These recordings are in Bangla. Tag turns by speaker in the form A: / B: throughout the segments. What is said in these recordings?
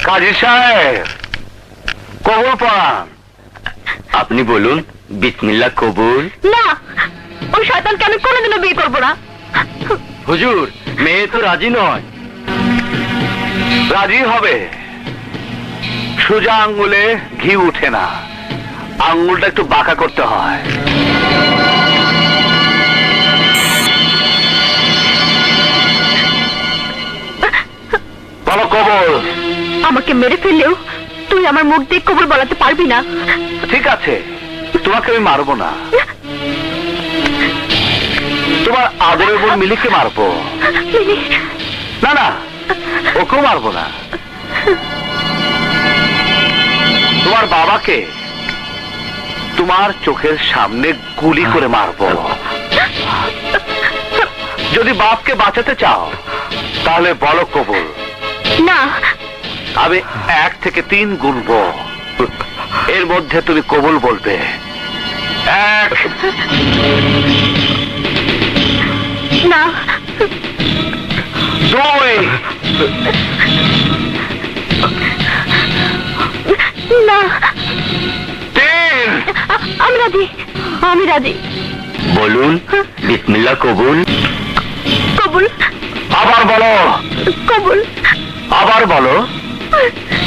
A: কাজী সাহেব, কবুল পড়ান। আপনি বলুন, বিসমিল্লাহ কবুল।
B: না, ওই শয়তানকে আমি কোনোদিনও বিয়ে করবো না।
A: হুজুর, মেয়ে তো রাজি নয়। রাজি হবে। সোজা আঙ্গুলে ঘি উঠে না, আঙ্গুলটা একটু বাঁকা করতে হয়। বলো কবুল।
B: আমাকে মেরে ফেললেও তুই আমার মুখ দিয়ে কবুল বলাতে পারবি না।
A: ঠিক আছে, তোমাকে আমি মারবো না, তোমার আদরের বোন মিলিকে মারবো। না না, ওকেও মারবো না। তোমার বাবাকে তোমার চোখের সামনে গুলি করে মারবো। যদি বাপকে বাঁচাতে চাও তাহলে বলো কবুল।
B: না,
A: আমি 1 থেকে 3 গুনবো, এর মধ্যে তুমি কবুল বলবে। 1,
B: না,
A: 2,
B: না,
A: 3।
B: আমি রাজি, আমি রাজি।
A: বলুন, বিসমিল্লাহ কবুল।
B: কবুল,
A: আবার বলো,
B: কবুল,
A: আবার বলো।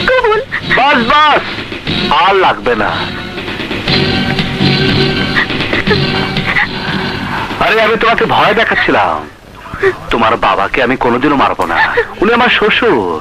B: কবুল।
A: বাস বাস, আর লাগবে না। আরে আমি তোমাকে ভয় দেখাচ্ছিলাম। তোমার বাবাকে আমি কোনোদিনও মারবো না, উনি আমার শ্বশুর।